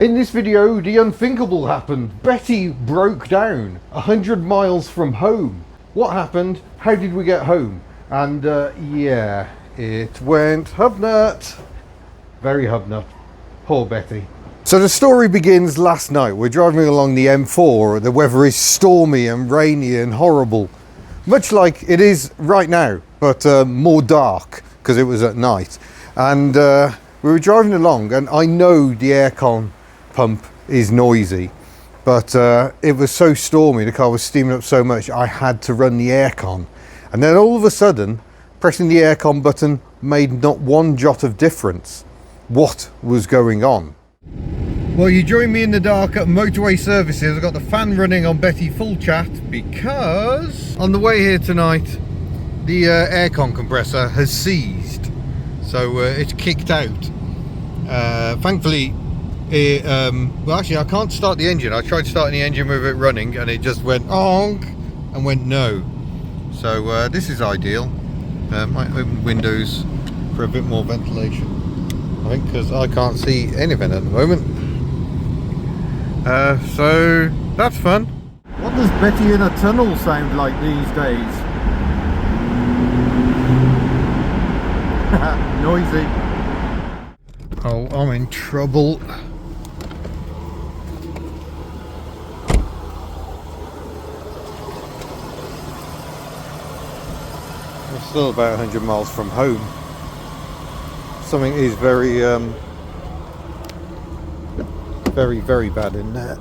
In this video, the unthinkable happened. Betty broke down 100 miles from home. What happened? How did we get home? And yeah, it went hubnut. Very hubnut. Poor Betty. So the story begins last night. We're driving along the M4. The weather is stormy and rainy and horrible. Much like it is right now, but more dark because it was at night. And we were driving along, and I know the aircon pump is noisy, but it was so stormy, the car was steaming up so much, I had to run the aircon. And then all of a sudden, pressing the aircon button made not one jot of difference. What was going on? Well, you join me in the dark at Motorway Services. I've got the fan running on Betty full chat because on the way here tonight, the aircon compressor has seized. So it's kicked out. Thankfully, well, actually, I can't start the engine. I tried starting the engine with it running, and it just went honk and went no. So this is ideal. Might open windows for a bit more ventilation, I think, because I can't see anything at the moment. So that's fun. What does Betty in a tunnel sound like these days? Noisy. Oh, I'm in trouble. We're still about 100 miles from home. Something is very very bad in there.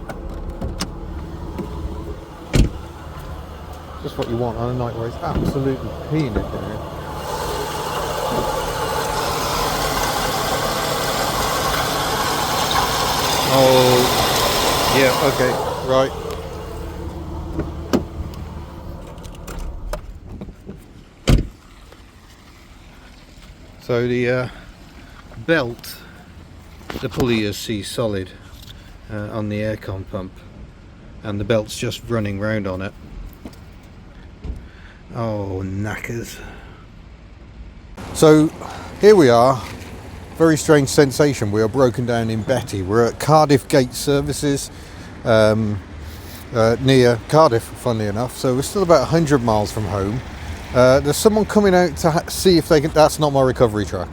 Just what you want on a night where it's absolutely peeing it down. Oh, yeah, okay, right. So the belt, the pulley is seized solid on the aircon pump, and the belt's just running round on it. Oh, knackers. So here we are. Very strange sensation. We are broken down in Betty. We're at Cardiff Gate Services, near Cardiff, funnily enough. So we're still about 100 miles from home. There's someone coming out to see if they can. That's not my recovery truck.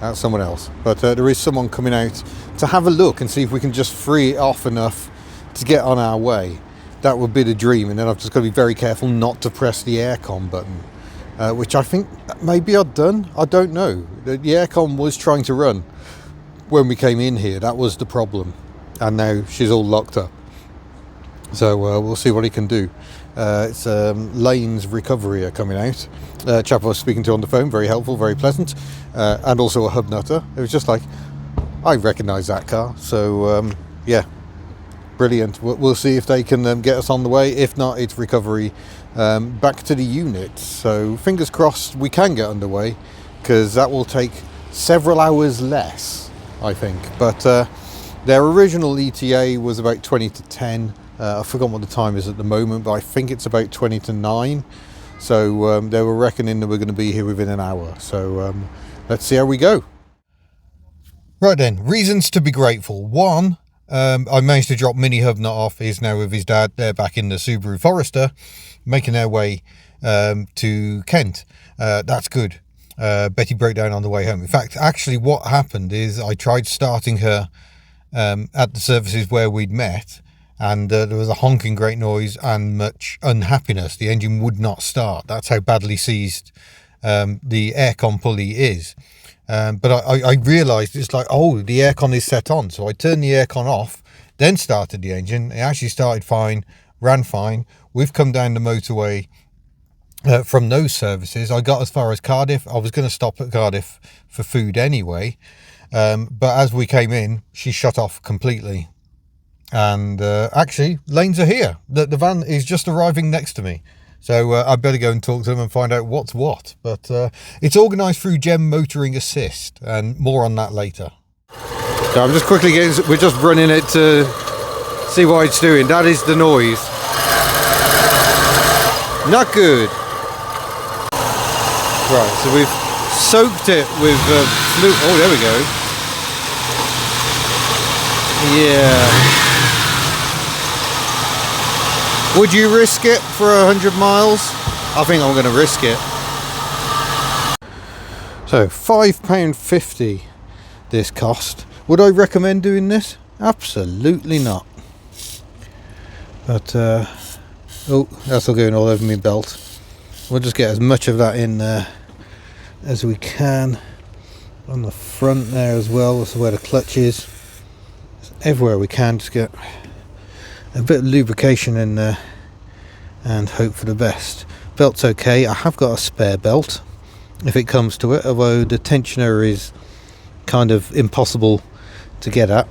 That's someone else. But there is someone coming out to have a look and see if we can just free it off enough to get on our way. That would be the dream. And then I've just got to be very careful not to press the aircon button. Which I think maybe I'd done. I don't know. The aircon was trying to run when we came in here. That was the problem. And now she's all locked up. So we'll see what he can do. It's Lane's Recovery are coming out. Chap I was speaking to on the phone, very helpful, very pleasant. And also a hub nutter. It was just like, I recognise that car. So yeah, brilliant. We'll see if they can get us on the way. If not, it's recovery back to the unit. So fingers crossed we can get underway, because that will take several hours less, I think. But their original ETA was about 20 to 10. I've forgotten what the time is at the moment, but I think it's about 20 to 9. So they were reckoning that we're going to be here within an hour. So let's see how we go. Right then, reasons to be grateful. One, I managed to drop Mini Hubnut off. He's now with his dad. They're back in the Subaru Forester, making their way to Kent. That's good. Betty broke down on the way home. In fact, actually what happened is I tried starting her at the services where we'd met, and there was a honking great noise and much unhappiness. The engine would not start. That's how badly seized the aircon pulley is. But I realised it's like, oh, the aircon is set on. So I turned the aircon off, then started the engine. It actually started fine, ran fine. We've come down the motorway from those services. I got as far as Cardiff. I was going to stop at Cardiff for food anyway. But as we came in, she shut off completely. And actually, lanes are here. The van is just arriving next to me. So I better go and talk to them and find out what's what. But it's organised through Gem Motoring Assist, and more on that later. So I'm just quickly getting, we're just running it to see what it's doing. That is the noise. Not good. Right, so we've soaked it with fluid. Oh, there we go. Yeah. Would you risk it for 100 miles? I think I'm going to risk it. So £5.50 this cost. Would I recommend doing this? Absolutely not. But oh, that's all going all over my belt. We'll just get as much of that in there as we can. On the front there as well, that's where the clutch is. Everywhere we can, just get a bit of lubrication in there and hope for the best. Belt's okay. I have got a spare belt if it comes to it, although the tensioner is kind of impossible to get at.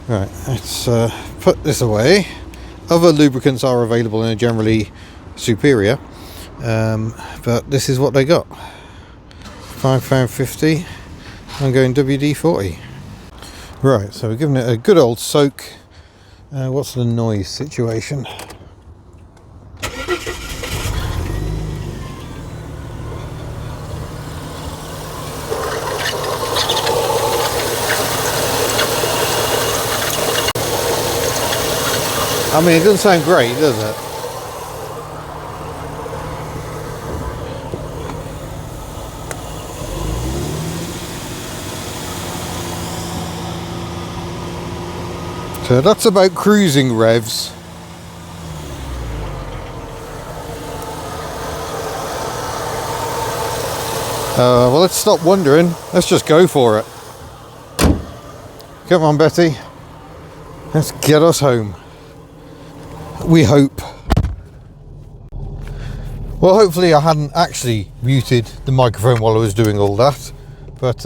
Right, let's put this away. Other lubricants are available and are generally superior, but this is what they got. £5.50. I'm going WD-40. Right, so we're giving it a good old soak. What's the noise situation? I mean, it doesn't sound great, does it? So that's about cruising revs. Well, let's stop wondering. Let's just go for it. Come on, Betty. Let's get us home. We hope. Well, hopefully I hadn't actually muted the microphone while I was doing all that. But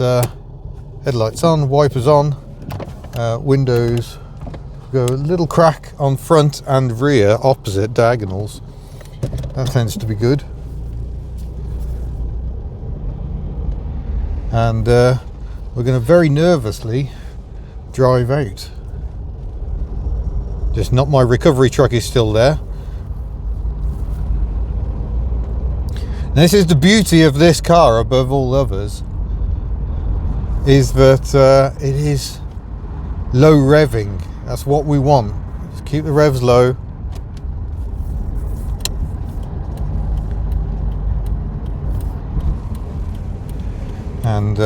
headlights on, wipers on, windows. Go a little crack on front and rear, opposite diagonals. That tends to be good. And we're going to very nervously drive out. Just not my recovery truck is still there. And this is the beauty of this car above all others, is that it is low revving. That's what we want. Just keep the revs low. And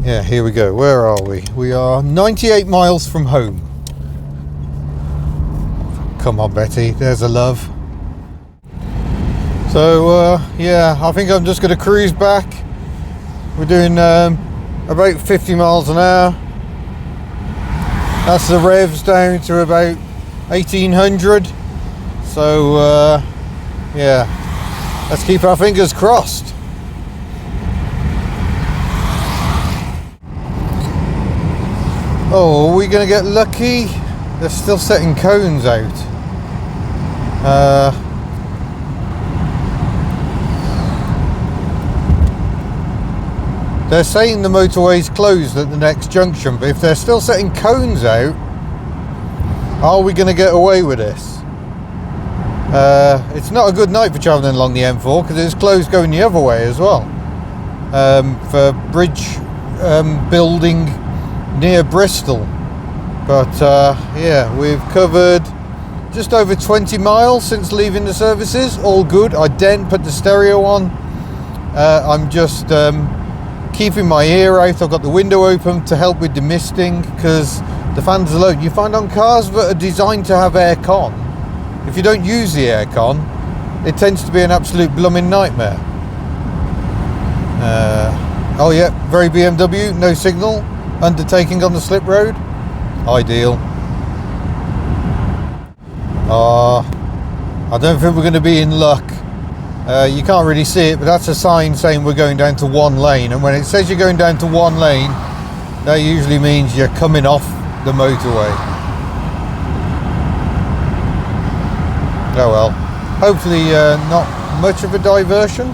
yeah, here we go. Where are we? We are 98 miles from home. Come on, Betty, there's a love. So yeah, I think I'm just going to cruise back. We're doing about 50 miles an hour. That's the revs down to about 1800. So yeah, let's keep our fingers crossed. Oh, are we going to get lucky? They're still setting cones out. They're saying the motorway's closed at the next junction, but if they're still setting cones out, are we going to get away with this? It's not a good night for travelling along the M4 because it's closed going the other way as well. For bridge building near Bristol. But yeah, we've covered just over 20 miles since leaving the services. All good. I didn't put the stereo on. I'm just keeping my ear out. I've got the window open to help with the misting because the fans are low. You find on cars that are designed to have air con, if you don't use the air con, it tends to be an absolute blooming nightmare. Oh yeah, very BMW, no signal, undertaking on the slip road. Ideal. I don't think we're going to be in luck. You can't really see it, but that's a sign saying we're going down to one lane, and when it says you're going down to one lane, that usually means you're coming off the motorway. Oh well, hopefully not much of a diversion.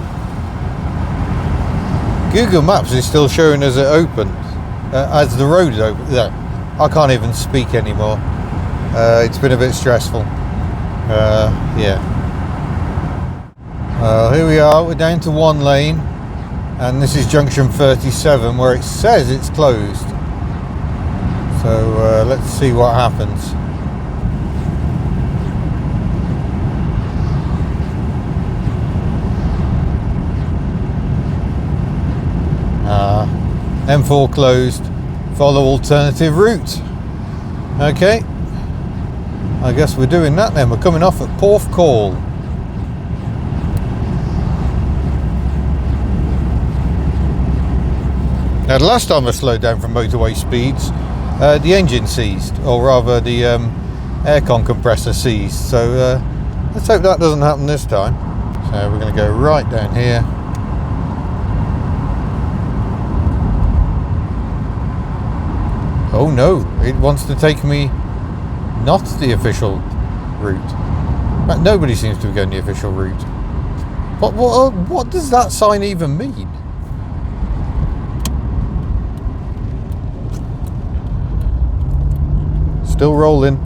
Google Maps is still showing as it opened, as the road is open. Yeah, I can't even speak anymore. It's been a bit stressful. Yeah. Here we are, we're down to one lane, and this is junction 37 where it says it's closed. So let's see what happens. M4 closed, follow alternative route. Okay, I guess we're doing that then. We're coming off at Porthcawl. Now the last time I slowed down from motorway speeds, the engine seized, or rather the aircon compressor seized. So let's hope that doesn't happen this time. So we're going to go right down here. Oh no, it wants to take me not the official route. But nobody seems to be going the official route. What does that sign even mean? Still rolling.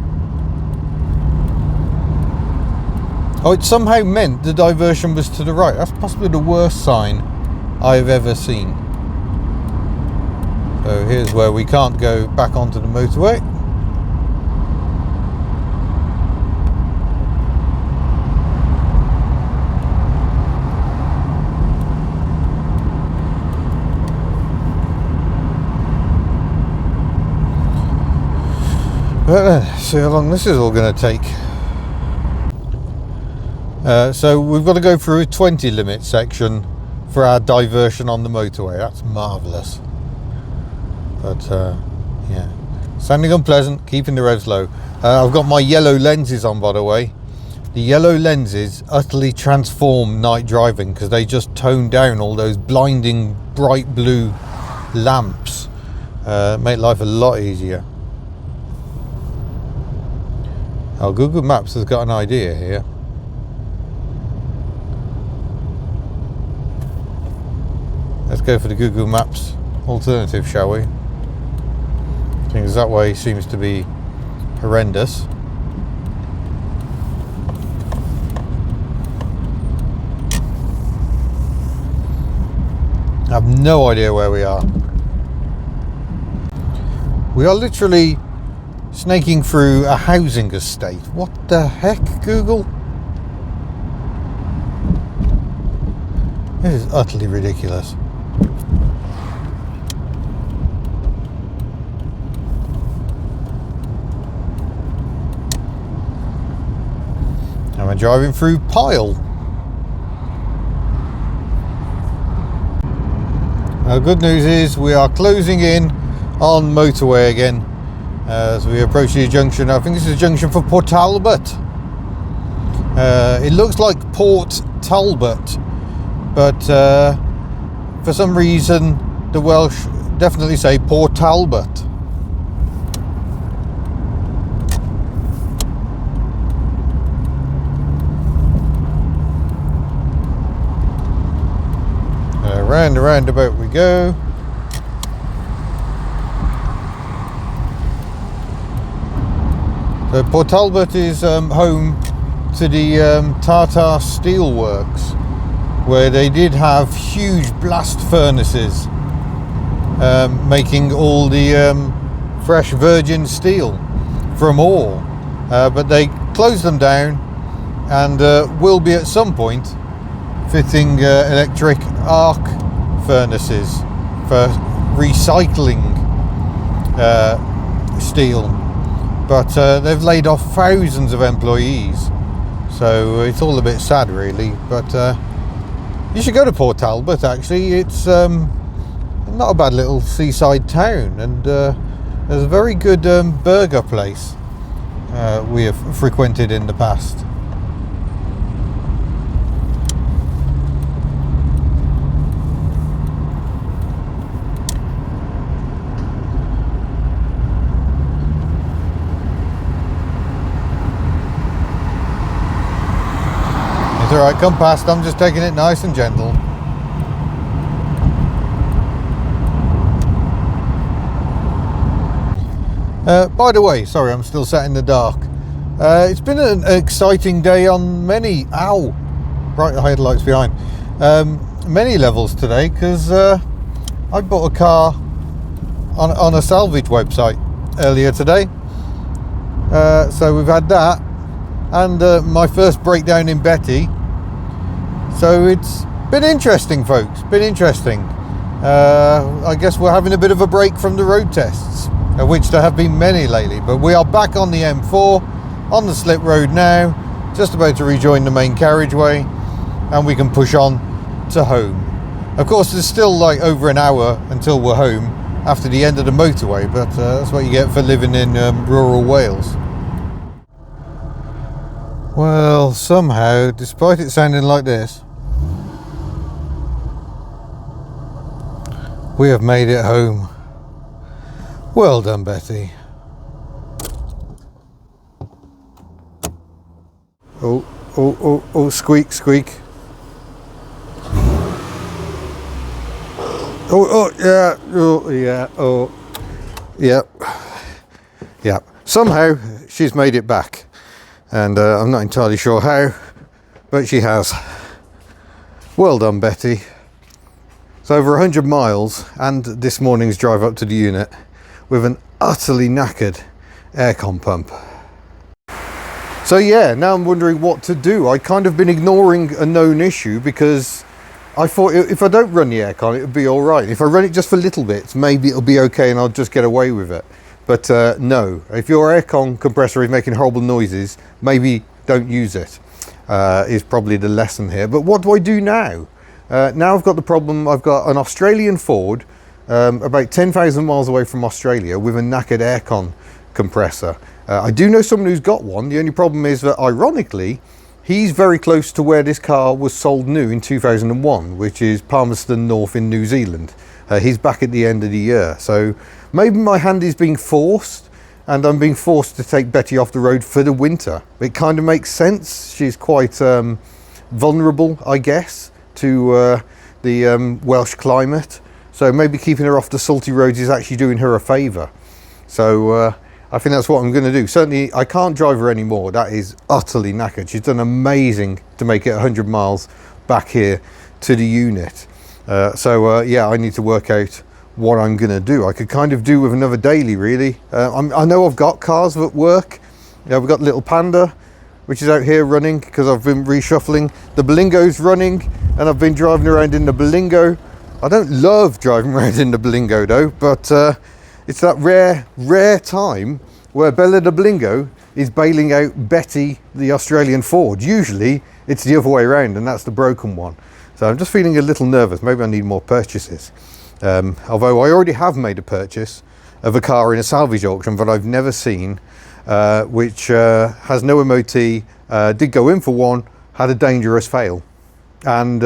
Oh, it somehow meant the diversion was to the right. That's possibly the worst sign I've ever seen. So here's where we can't go back onto the motorway. Let's see how long this is all going to take. So we've got to go through a 20 limit section for our diversion on the motorway. That's marvellous. But yeah, sounding unpleasant, keeping the revs low. I've got my yellow lenses on, by the way. The yellow lenses utterly transform night driving because they just tone down all those blinding bright blue lamps. Make life a lot easier. Oh, Google Maps has got an idea here. Let's go for the Google Maps alternative, shall we? Things that way seems to be horrendous. I have no idea where we are. We are literally snaking through a housing estate. What the heck, Google? This is utterly ridiculous. And we're driving through Pyle. Now, the good news is we are closing in on motorway again as we approach the junction. I think this is a junction for Port Talbot. It looks like Port Talbot, but for some reason the Welsh definitely say Port Talbot. Round the roundabout we go. So Port Talbot is home to the Tata Steel Works, where they did have huge blast furnaces making all the fresh virgin steel from ore, but they closed them down and will be at some point fitting electric arc furnaces for recycling steel, but they've laid off thousands of employees, so it's all a bit sad really. But you should go to Port Talbot. Actually, it's not a bad little seaside town, and there's a very good burger place we have frequented in the past. It's alright, come past, I'm just taking it nice and gentle. By the way, sorry, I'm still sat in the dark. It's been an exciting day on many, bright headlights behind, many levels today, because I bought a car on a salvage website. earlier today. So we've had that, and my first breakdown in Betty. So it's been interesting, folks, been interesting. I guess we're having a bit of a break from the road tests, of which there have been many lately, but we are back on the M4, on the slip road now, just about to rejoin the main carriageway, and we can push on to home. Of course, there's still like over an hour until we're home after the end of the motorway, but that's what you get for living in rural Wales. Well, somehow, despite it sounding like this, we have made it home. Well done, Betty. Oh, squeak, squeak. Yeah. Somehow she's made it back, and I'm not entirely sure how, but she has. Well done, Betty. It's over 100 miles, and this morning's drive up to the unit with an utterly knackered aircon pump. So yeah, now I'm wondering what to do. I'd kind of been ignoring a known issue because I thought if I don't run the aircon, it would be all right. If I run it just for little bits, maybe it'll be okay and I'll just get away with it. But no, if your aircon compressor is making horrible noises, maybe don't use it, is probably the lesson here. But what do I do now? Now I've got the problem, I've got an Australian Ford, about 10,000 miles away from Australia, with a knackered aircon compressor. I do know someone who's got one. The only problem is that, ironically, he's very close to where this car was sold new in 2001, which is Palmerston North in New Zealand. He's back at the end of the year. So maybe my hand is being forced, and I'm being forced to take Betty off the road for the winter. It kind of makes sense. She's quite vulnerable, I guess, to the Welsh climate. So maybe keeping her off the salty roads is actually doing her a favour. So I think that's what I'm going to do. Certainly, I can't drive her anymore. That is utterly knackered. She's done amazing to make it 100 miles back here to the unit. Yeah, I need to work out what I'm going to do. I could kind of do with another daily, really. I know I've got cars that work. We've got Little Panda, which is out here running because I've been reshuffling. The Berlingo's running, and I've been driving around in the Berlingo. I don't love driving around in the Berlingo though, but it's that rare time where Bella the Berlingo is bailing out Betty the Australian Ford. Usually it's the other way around, and that's the broken one. So I'm just feeling a little nervous. Maybe I need more purchases. Although I already have made a purchase of a car in a salvage auction that I've never seen, which has no MOT, did go in for one, had a dangerous fail, and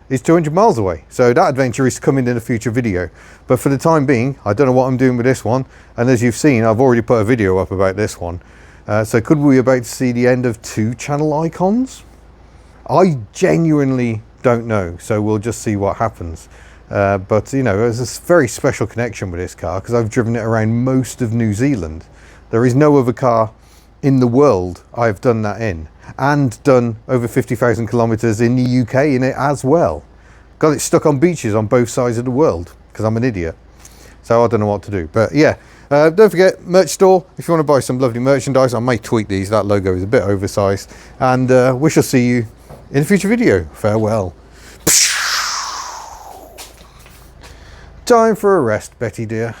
is 200 miles away. So that adventure is coming in a future video. But for the time being, I don't know what I'm doing with this one. And as you've seen, I've already put a video up about this one. So could we be about to see the end of 2 channel icons? I genuinely don't know. So we'll just see what happens. But you know, there's a very special connection with this car because I've driven it around most of New Zealand. There is no other car in the world I've done that in, and done over 50,000 kilometers in the UK in it as well. Got it stuck on beaches on both sides of the world because I'm an idiot. So I don't know what to do. But yeah, don't forget, merch store. If you want to buy some lovely merchandise, I may tweak these. That logo is a bit oversized. And we shall see you in a future video. Farewell. Time for a rest, Betty dear.